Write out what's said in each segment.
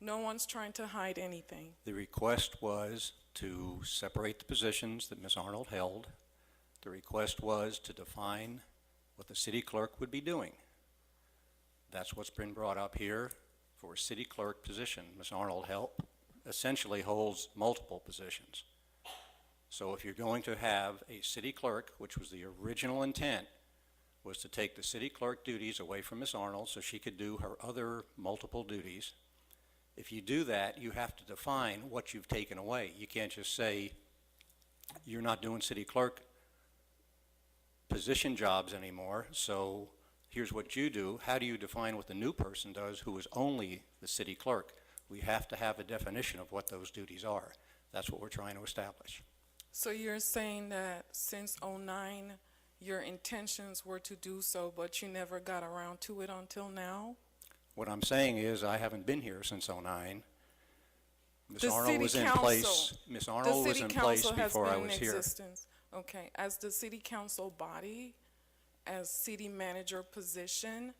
No one's trying to hide anything. The request was to separate the positions that Ms. Arnold held. The request was to define what the city clerk would be doing. That's what's been brought up here for a city clerk position. Ms. Arnold essentially holds multiple positions. So if you're going to have a city clerk, which was the original intent, was to take the city clerk duties away from Ms. Arnold so she could do her other multiple duties. If you do that, you have to define what you've taken away. You can't just say you're not doing city clerk position jobs anymore, so here's what you do. How do you define what the new person does who is only the city clerk? We have to have a definition of what those duties are. That's what we're trying to establish. So you're saying that since '09, your intentions were to do so, but you never got around to it until now? What I'm saying is I haven't been here since '09. Ms. The Arnold city was in council- place. Ms. Arnold was in place before I was here. Okay, as the city council body, as city manager position,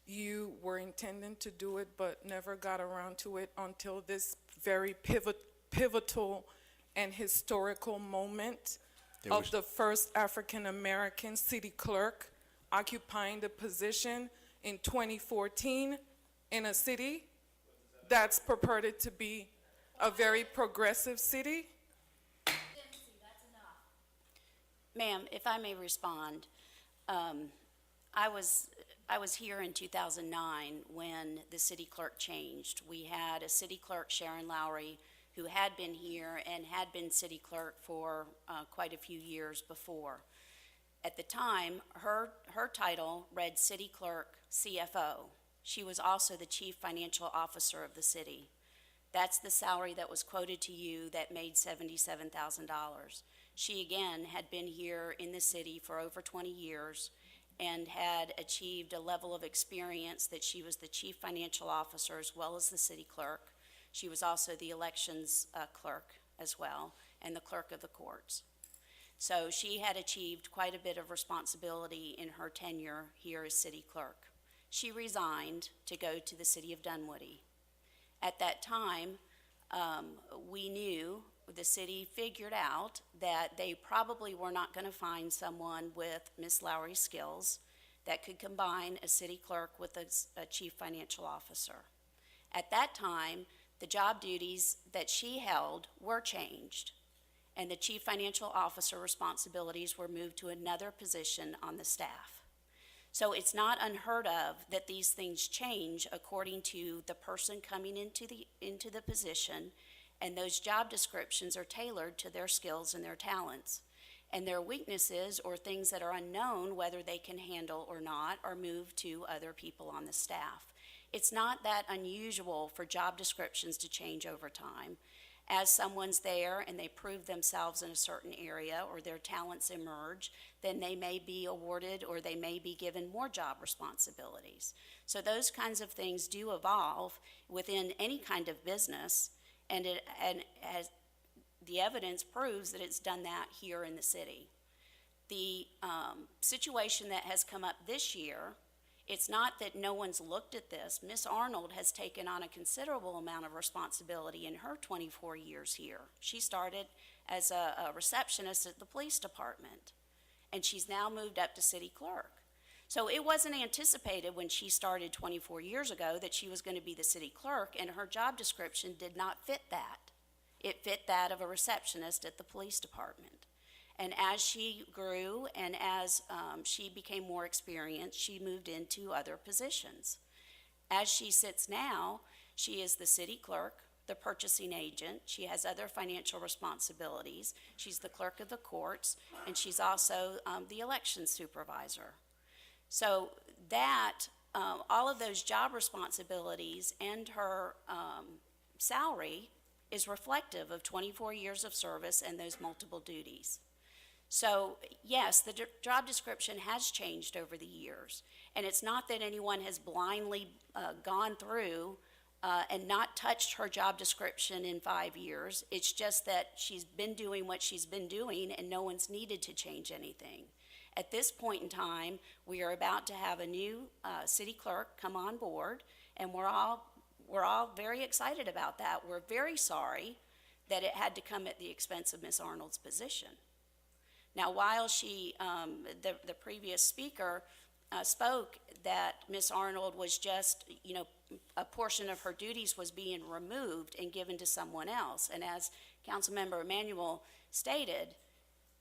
you were intending to do it but never got around to it until this very pivotal and historical moment of the first African American city clerk occupying the position in 2014 in a city that's purported to be a very progressive city? Ma'am, if I may respond, I was here in 2009 when the city clerk changed. We had a city clerk, Sharon Lowry, who had been here and had been city clerk for quite a few years before. At the time, her title read city clerk CFO. She was also the chief financial officer of the city. That's the salary that was quoted to you that made $77,000. She again had been here in the city for over 20 years and had achieved a level of experience that she was the chief financial officer as well as the city clerk. She was also the elections clerk as well and the clerk of the courts. So she had achieved quite a bit of responsibility in her tenure here as city clerk. She resigned to go to the city of Dunwoody. At that time, we knew, the city figured out that they probably were not going to find someone with Ms. Lowry's skills that could combine a city clerk with a chief financial officer. At that time, the job duties that she held were changed, and the chief financial officer responsibilities were moved to another position on the staff. So it's not unheard of that these things change according to the person coming into the position, and those job descriptions are tailored to their skills and their talents. And their weaknesses or things that are unknown, whether they can handle or not, are moved to other people on the staff. It's not that unusual for job descriptions to change over time. As someone's there and they prove themselves in a certain area or their talents emerge, then they may be awarded or they may be given more job responsibilities. So those kinds of things do evolve within any kind of business, and as the evidence proves that it's done that here in the city. The situation that has come up this year, it's not that no one's looked at this. Miss Arnold has taken on a considerable amount of responsibility in her 24 years here. She started as a receptionist at the police department, and she's now moved up to city clerk. So it wasn't anticipated when she started 24 years ago that she was going to be the city clerk, and her job description did not fit that. It fit that of a receptionist at the police department. And as she grew and as she became more experienced, she moved into other positions. As she sits now, she is the city clerk, the purchasing agent. She has other financial responsibilities. She's the clerk of the courts, and she's also the election supervisor. So that, all of those job responsibilities and her salary is reflective of 24 years of service and those multiple duties. So yes, the job description has changed over the years, and it's not that anyone has blindly gone through and not touched her job description in 5 years. It's just that she's been doing what she's been doing and no one's needed to change anything. At this point in time, we are about to have a new city clerk come on board, and we're all we're all very excited about that. We're very sorry that it had to come at the expense of Ms. Arnold's position. Now, while the previous speaker spoke that Ms. Arnold was just, a portion of her duties was being removed and given to someone else. And as Councilmember Emanuel stated,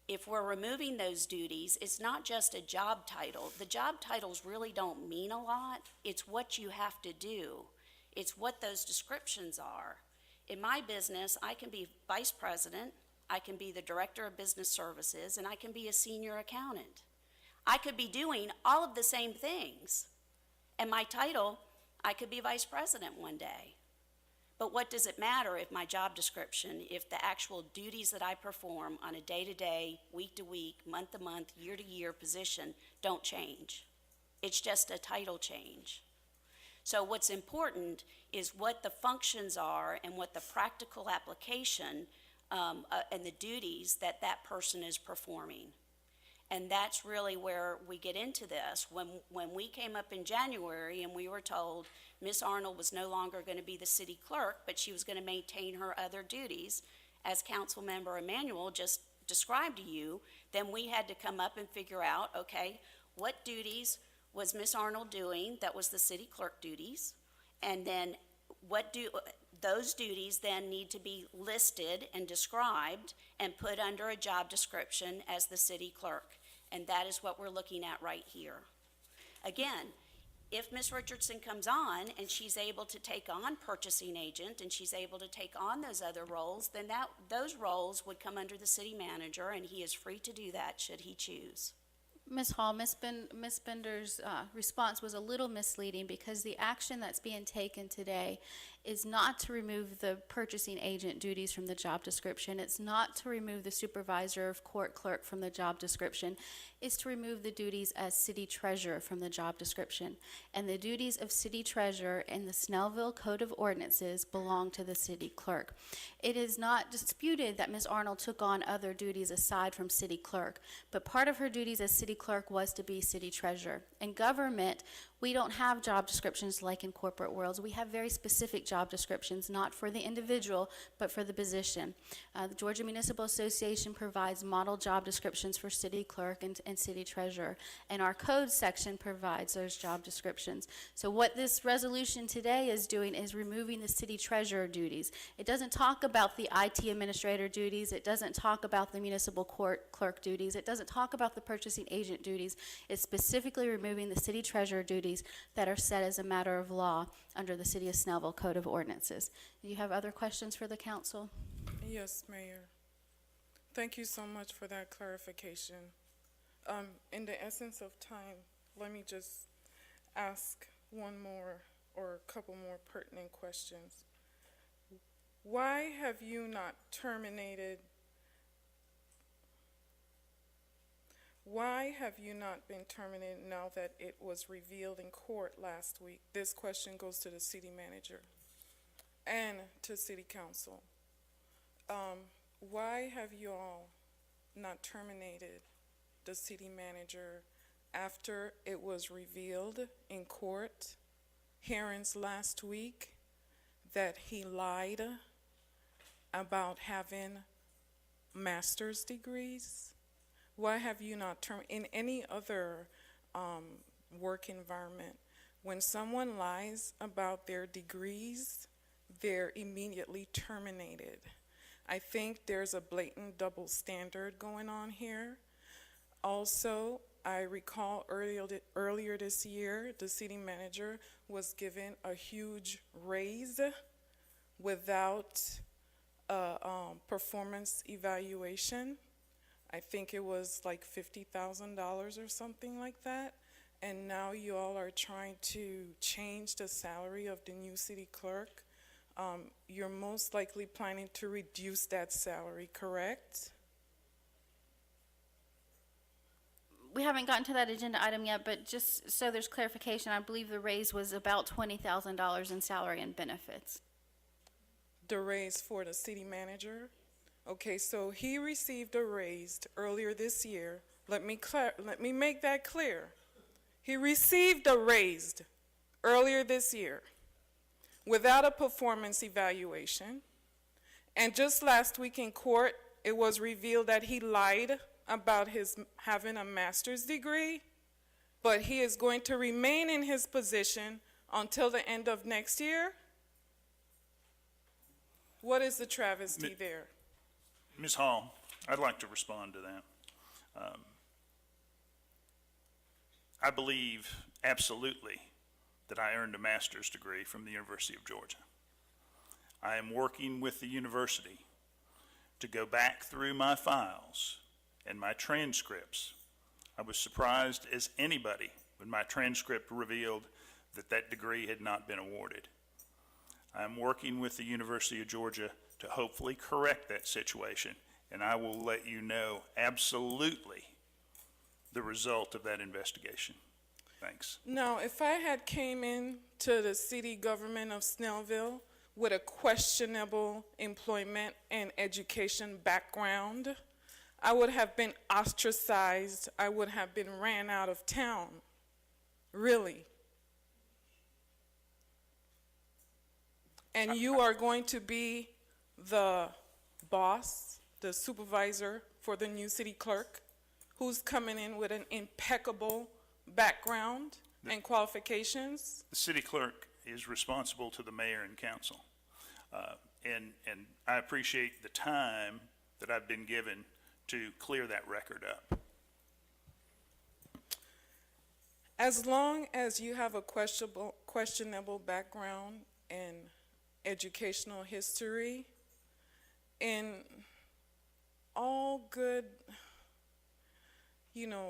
if we're removing those duties, it's not just a job title. The job titles really don't mean a lot. It's what you have to do. It's what those descriptions are. In my business, I can be vice president, I can be the director of business services, and I can be a senior accountant. I could be doing all of the same things. And my title, I could be vice president one day. But what does it matter if my job description, if the actual duties that I perform on a day-to-day, week-to-week, month-to-month, year-to-year position don't change? It's just a title change. So what's important is what the functions are and what the practical application and the duties that that person is performing. And that's really where we get into this. When we came up in January and we were told Ms. Arnold was no longer going to be the city clerk, but she was going to maintain her other duties, as Councilmember Emanuel just described to you, then we had to come up and figure out, okay, what duties was Ms. Arnold doing that was the city clerk duties? And then what do those duties then need to be listed and described and put under a job description as the city clerk. And that is what we're looking at right here. Again, if Ms. Richardson comes on and she's able to take on purchasing agent and she's able to take on those other roles, then those roles would come under the city manager, and he is free to do that should he choose. Ms. Hall, Ms. Bender's response was a little misleading, because the action that's being taken today is not to remove the purchasing agent duties from the job description. It's not to remove the supervisor of court clerk from the job description. It's to remove the duties as city treasurer from the job description. And the duties of city treasurer in the Snellville Code of Ordinances belong to the city clerk. It is not disputed that Ms. Arnold took on other duties aside from city clerk, but part of her duties as city clerk was to be city treasurer. In government, we don't have job descriptions like in corporate worlds. We have very specific job descriptions, not for the individual, but for the position. The Georgia Municipal Association provides model job descriptions for city clerk and city treasurer, and our code section provides those job descriptions. So what this resolution today is doing is removing the city treasurer duties. It doesn't talk about the IT administrator duties. It doesn't talk about the municipal court clerk duties. It doesn't talk about the purchasing agent duties. It's specifically removing the city treasurer duties that are set as a matter of law under the City of Snellville Code of Ordinances. Do you have other questions for the council? Yes, Mayor. Thank you so much for that clarification. In the essence of time, let me just ask one more or a couple more pertinent questions. Why have you not terminated? Why have you not been terminated now that it was revealed in court last week? This question goes to the city manager and to city council. Why have you all not terminated the city manager after it was revealed in court hearings last week that he lied about having master's degrees? Why have you not in any other work environment, when someone lies about their degrees, they're immediately terminated? I think there's a blatant double standard going on here. Also, I recall earlier this year, the city manager was given a huge raise without a performance evaluation. I think it was like $50,000 or something like that. And now you all are trying to change the salary of the new city clerk. You're most likely planning to reduce that salary, correct? We haven't gotten to that agenda item yet, but just so there's clarification, I believe the raise was about $20,000 in salary and benefits. The raise for the city manager? Okay, so he received a raise earlier this year. Let me make that clear. He received a raise earlier this year without a performance evaluation. And just last week in court, it was revealed that he lied about his having a master's degree, but he is going to remain in his position until the end of next year. What is the travesty there? Ms. Hall, I'd like to respond to that. I believe absolutely that I earned a master's degree from the University of Georgia. I am working with the university to go back through my files and my transcripts. I was surprised as anybody when my transcript revealed that that degree had not been awarded. I'm working with the University of Georgia to hopefully correct that situation, and I will let you know absolutely the result of that investigation. Thanks. Now, if I had came in to the city government of Snellville with a questionable employment and education background, I would have been ostracized. I would have been ran out of town. Really. And you are going to be the boss, the supervisor for the new city clerk, who's coming in with an impeccable background and qualifications. The city clerk is responsible to the mayor and council. And I appreciate the time that I've been given to clear that record up. As long as you have a questionable background and educational history, in all good,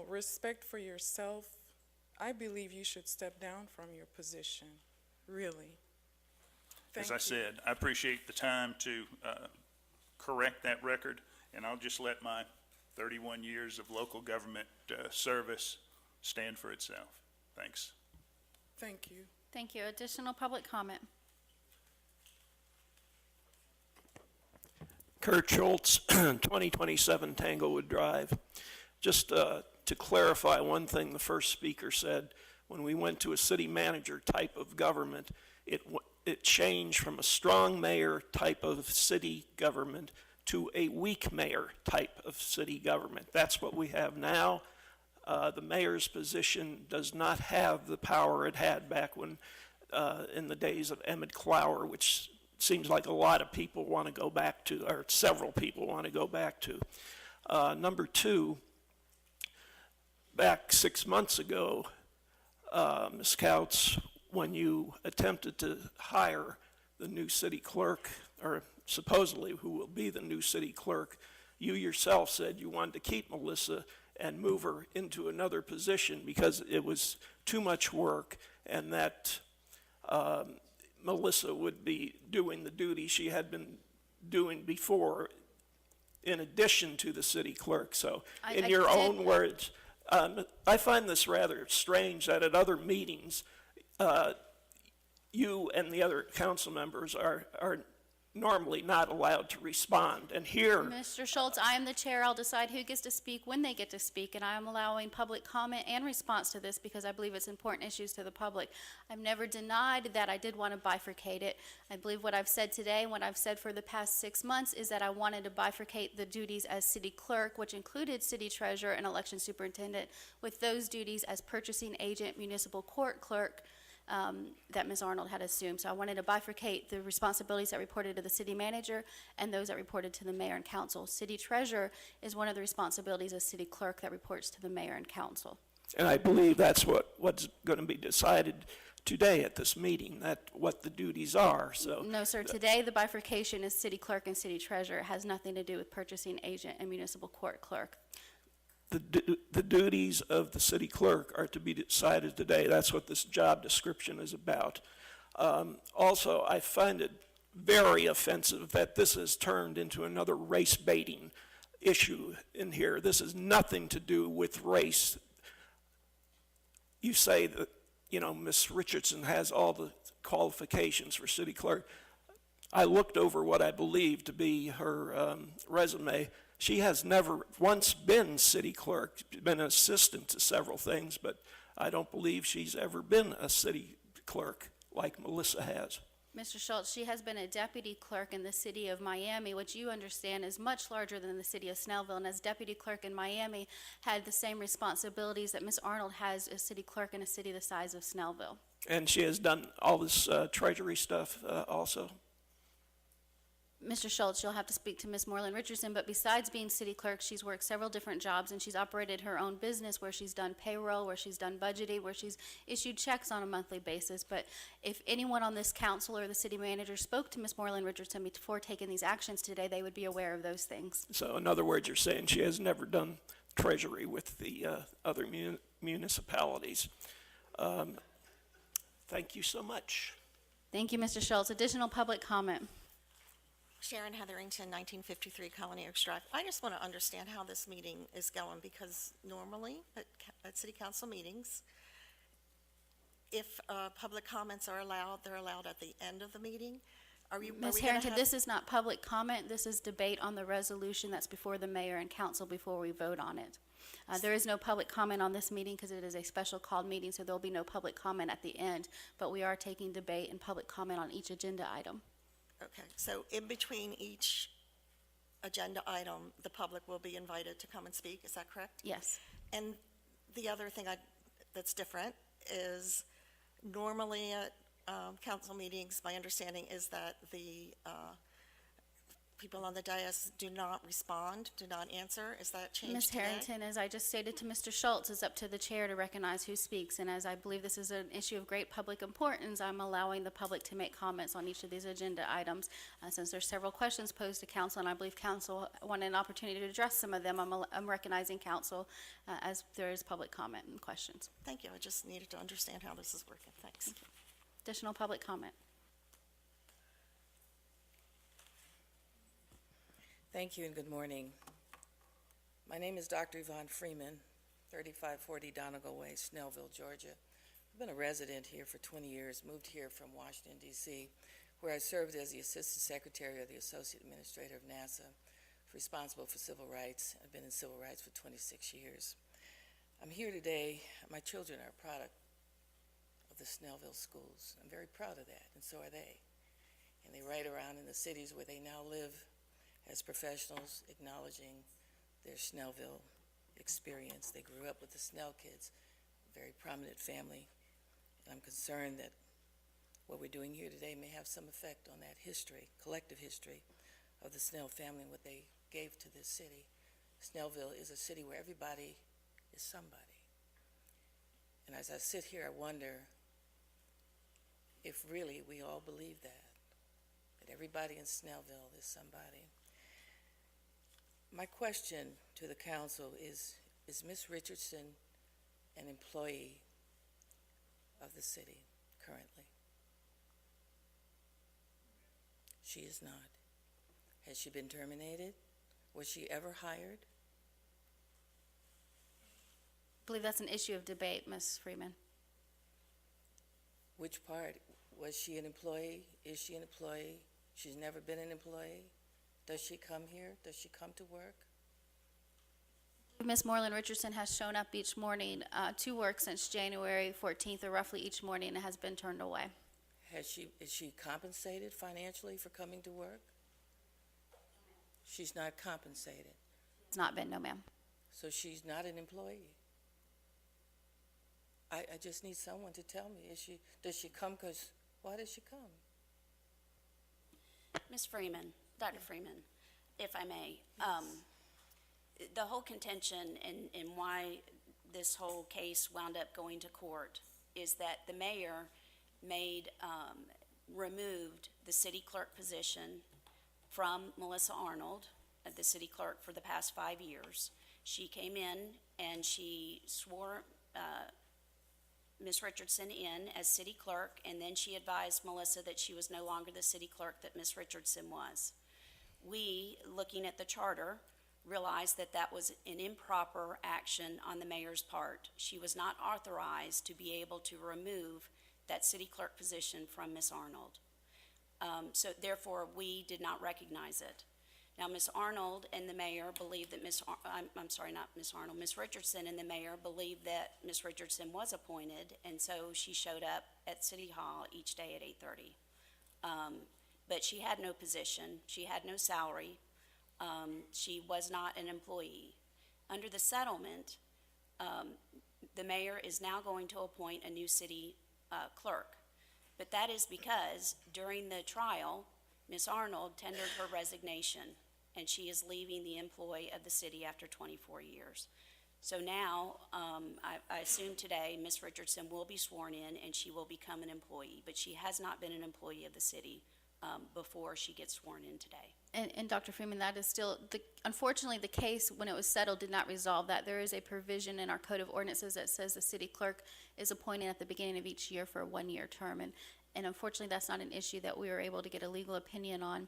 respect for yourself, I believe you should step down from your position, really. Thank As I you. said, I appreciate the time to correct that record, and I'll just let my 31 years of local government service stand for itself. Thanks. Thank you. Thank you. Additional public comment. Kurt Schultz, 2027 Tanglewood Drive. Just to clarify one thing the first speaker said, when we went to a city manager type of government, it changed from a strong mayor type of city government to a weak mayor type of city government. That's what we have now. The mayor's position does not have the power it had back when, in the days of Emmett Clower, which seems like a lot of people want to go back to, or several people want to go back to. Number two, back 6 months ago, Ms. Couts, when you attempted to hire the new city clerk, or supposedly who will be the new city clerk, you yourself said you wanted to keep Melissa and move her into another position because it was too much work, and that Melissa would be doing the duty she had been doing before in addition to the city clerk. So in your own words, I find this rather strange that at other meetings, you and the other council members are normally not allowed to respond. And here, Mr. Schultz, I am the chair. I'll decide who gets to speak when they get to speak, and I am allowing public comment and response to this because I believe it's important issues to the public. I've never denied that I did want to bifurcate it. I believe what I've said today and what I've said for the past 6 months is that I wanted to bifurcate the duties as city clerk, which included city treasurer and election superintendent, with those duties as purchasing agent, municipal court clerk, that Ms. Arnold had assumed. So I wanted to bifurcate the responsibilities that reported to the city manager and those that reported to the mayor and council. City treasurer is one of the responsibilities as city clerk that reports to the mayor and council. and I believe that's what's going to be decided today at this meeting, that what the duties are. So No, sir. Today, the bifurcation is city clerk and city treasurer. It has nothing to do with purchasing agent and municipal court clerk. the duties of the city clerk are to be decided today. That's what this job description is about. Also, I find it very offensive that this has turned into another race baiting issue in here. This has nothing to do with race. You say that, you know, Ms. Richardson has all the qualifications for city clerk. I looked over what I believe to be her resume. She has never once been city clerk, been an assistant to several things, but I don't believe she's ever been a city clerk like Melissa has. Mr. Schultz, she has been a deputy clerk in the city of Miami, which you understand is much larger than the city of Snellville. And as deputy clerk in Miami, had the same responsibilities that Ms. Arnold has as city clerk in a city the size of Snellville. And she has done all this treasury stuff also. Mr. Schultz, you'll have to speak to Ms. Moreland Richardson, but besides being city clerk, she's worked several different jobs, and she's operated her own business where she's done payroll, where she's done budgeting, where she's issued checks on a monthly basis. But if anyone on this council or the city manager spoke to Ms. Moreland Richardson before taking these actions today, they would be aware of those things. So in other words, you're saying she has never done treasury with the other municipalities. Thank you so much. Thank you, Mr. Schultz. Additional public comment. Sharon Hetherington, 1953 Colony Oaks Drive. I just want to understand how this meeting is going, because normally at city council meetings, if public comments are allowed, they're allowed at the end of the meeting. Ms. Harrington, this is not public comment. This is debate on the resolution that's before the mayor and council before we vote on it. There is no public comment on this meeting because it is a special called meeting, so there'll be no public comment at the end, but we are taking debate and public comment on each agenda item. Okay, so in between each agenda item, the public will be invited to come and speak, is that correct? Yes. And the other thing that's different is normally at council meetings, my understanding is that the people on the dais do not respond, do not answer. Is that changed Ms. today? Harrington, as I just stated to Mr. Schultz, it's up to the chair to recognize who speaks. And as I believe this is an issue of great public importance, I'm allowing the public to make comments on each of these agenda items. Since there's several questions posed to council, and I believe council wanted an opportunity to address some of them, I'm recognizing council as there is public comment and questions. Thank you, I just needed to understand how this is working, thanks. Additional public comment. Thank you and good morning. My name is Dr. Yvonne Freeman, 3540 Donegal Way, Snellville, Georgia. I've been a resident here for 20 years, moved here from Washington, D.C., where I served as the Assistant Secretary or the Associate Administrator of NASA, responsible for civil rights. I've been in civil rights for 26 years. I'm here today. My children are a product of the Snellville schools. I'm very proud of that, and so are they. And they ride around in the cities where they now live as professionals, acknowledging their Snellville experience. They grew up with the Snell kids, a very prominent family, and I'm concerned that what we're doing here today may have some effect on that history, collective history of the Snell family and what they gave to this city. Snellville is a city where everybody is somebody. And as I sit here, I wonder if really we all believe that everybody in Snellville is somebody. My question to the council is Ms. Richardson an employee of the city currently? She is not. Has she been terminated? Was she ever hired? I believe that's an issue of debate, Ms. Freeman. Which part? Was she an employee? Is she an employee? She's never been an employee? Does she come here? Does she come to work? Ms. Moreland Richardson has shown up each morning to work since January 14th, or roughly each morning, and has been turned away. Is she compensated financially for coming to work? She's not compensated. It's not been, no, ma'am. So she's not an employee. I just need someone to tell me, does she come why does she come? Ms. Freeman, Dr. Freeman, if I may, the whole contention and why this whole case wound up going to court is that the mayor removed the city clerk position from Melissa Arnold, the city clerk for the past 5 years. She came in and she swore Ms. Richardson in as city clerk, and then she advised Melissa that she was no longer the city clerk that Ms. Richardson was. We, looking at the charter, realized that that was an improper action on the mayor's part. She was not authorized to be able to remove that city clerk position from Ms. Arnold. So therefore, we did not recognize it. Now, Ms. Arnold and the mayor believe that Ms. Richardson and the mayor believed that Ms. Richardson was appointed, and so she showed up at City Hall each day at 8:30. But she had no position, she had no salary, she was not an employee. Under the settlement, the mayor is now going to appoint a new city clerk. But that is because during the trial, Ms. Arnold tendered her resignation, and she is leaving the employ of the city after 24 years. So now, I assume today, Ms. Richardson will be sworn in, and she will become an employee, but she has not been an employee of the city before she gets sworn in today. And Dr. Freeman, that is still, unfortunately, the case, when it was settled, did not resolve that. There is a provision in our Code of Ordinances that says the city clerk is appointed at the beginning of each year for a one-year term. And unfortunately, that's not an issue that we were able to get a legal opinion on.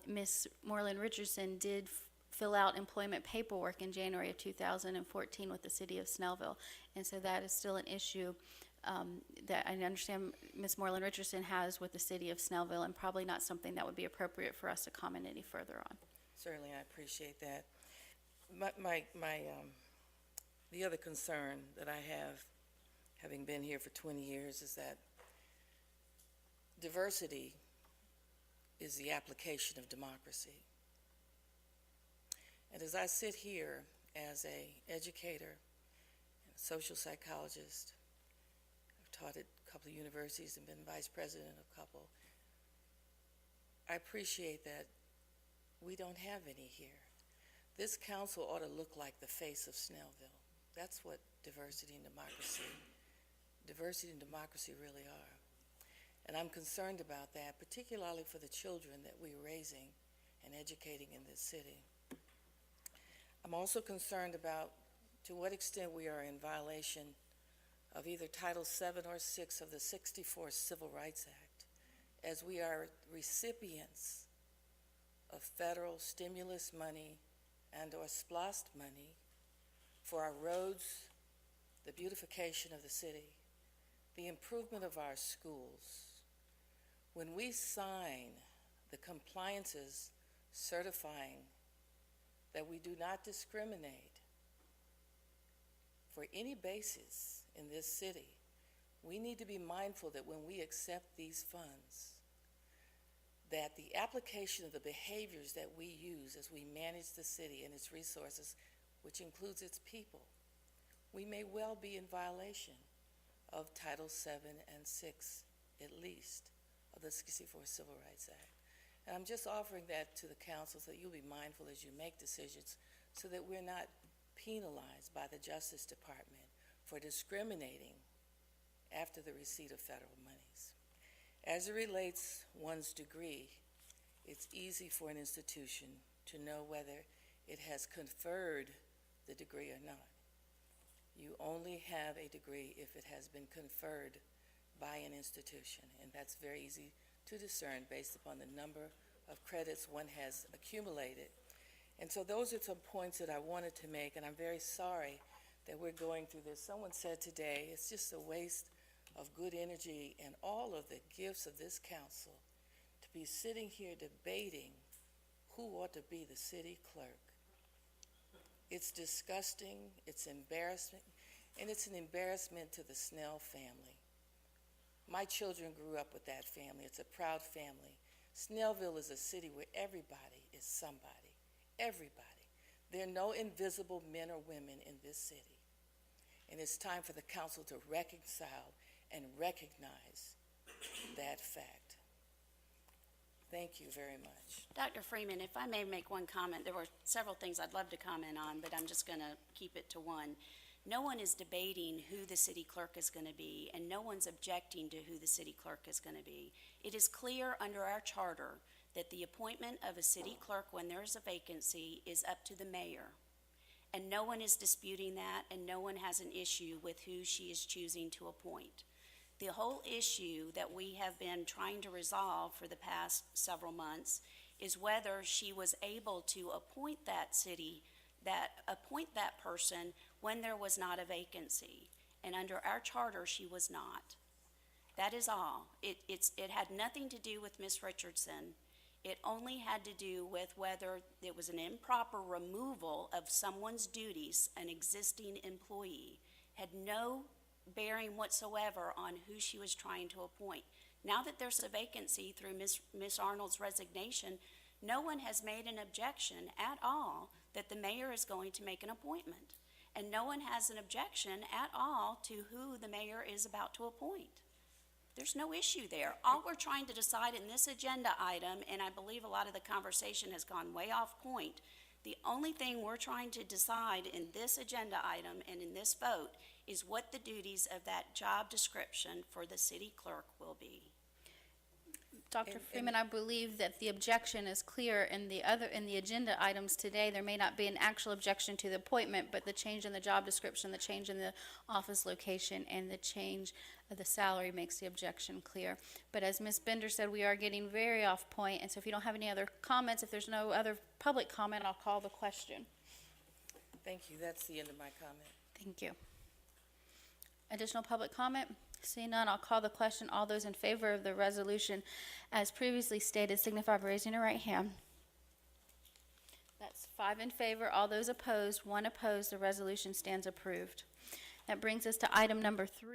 Ms. Moreland Richardson did fill out employment paperwork in January of 2014 with the city of Snellville. And so that is still an issue that I understand Ms. Moreland Richardson has with the city of Snellville, and probably not something that would be appropriate for us to comment any further on. Certainly, I appreciate that. The other concern that I have, having been here for 20 years, is that diversity is the application of democracy. And as I sit here as an educator, and a social psychologist, I've taught at a couple of universities and been vice president of a couple, I appreciate that we don't have any here. This council ought to look like the face of Snellville. That's what diversity and democracy really are. And I'm concerned about that, particularly for the children that we're raising and educating in this city. I'm also concerned about to what extent we are in violation of either Title VII or VI of the '64 Civil Rights Act, as we are recipients of federal stimulus money and or SPLOST money for our roads, the beautification of the city, the improvement of our schools. When we sign the compliances certifying that we do not discriminate for any basis in this city, we need to be mindful that when we accept these funds, that the application of the behaviors that we use as we manage the city and its resources, which includes its people, we may well be in violation of Title VII and VI, at least, of the '64 Civil Rights Act. And I'm just offering that to the council so that you'll be mindful as you make decisions so that we're not penalized by the Justice Department for discriminating after the receipt of federal monies. As it relates one's degree, it's easy for an institution to know whether it has conferred the degree or not. You only have a degree if it has been conferred by an institution, and that's very easy to discern based upon the number of credits one has accumulated. And so those are some points that I wanted to make, and I'm very sorry that we're going through this. Someone said today, it's just a waste of good energy and all of the gifts of this council to be sitting here debating who ought to be the city clerk. It's disgusting, it's embarrassing, and it's an embarrassment to the Snell family. My children grew up with that family. It's a proud family. Snellville is a city where everybody is somebody. Everybody. There are no invisible men or women in this city. And it's time for the council to reconcile and recognize that fact. Thank you very much. Dr. Freeman, if I may make one comment, there were several things I'd love to comment on, but I'm just going to keep it to one. No one is debating who the city clerk is going to be, and no one's objecting to who the city clerk is going to be. It is clear under our charter that the appointment of a city clerk when there is a vacancy is up to the mayor. And no one is disputing that, and no one has an issue with who she is choosing to appoint. The whole issue that we have been trying to resolve for the past several months is whether she was able to appoint that person when there was not a vacancy. And under our charter, she was not. That is all. It had nothing to do with Ms. Richardson. It only had to do with whether it was an improper removal of someone's duties, an existing employee, had no bearing whatsoever on who she was trying to appoint. Now that there's a vacancy through Ms. Arnold's resignation, no one has made an objection at all that the mayor is going to make an appointment. And no one has an objection at all to who the mayor is about to appoint. There's no issue there. All we're trying to decide in this agenda item, and I believe a lot of the conversation has gone way off point, the only thing we're trying to decide in this agenda item and in this vote is what the duties of that job description for the city clerk will be. Dr. Freeman, I believe that the objection is clear in the agenda items today. There may not be an actual objection to the appointment, but the change in the job description, the change in the office location, and the change of the salary makes the objection clear. But as Ms. Bender said, we are getting very off point, and so if you don't have any other comments, if there's no other public comment, I'll call the question. Thank you. That's the end of my comment. Thank you. Additional public comment? Seeing none, I'll call the question. All those in favor of the resolution as previously stated signify by raising your right hand. That's 5 in favor. All those opposed, 1 opposed. The resolution stands approved. That brings us to item number 3.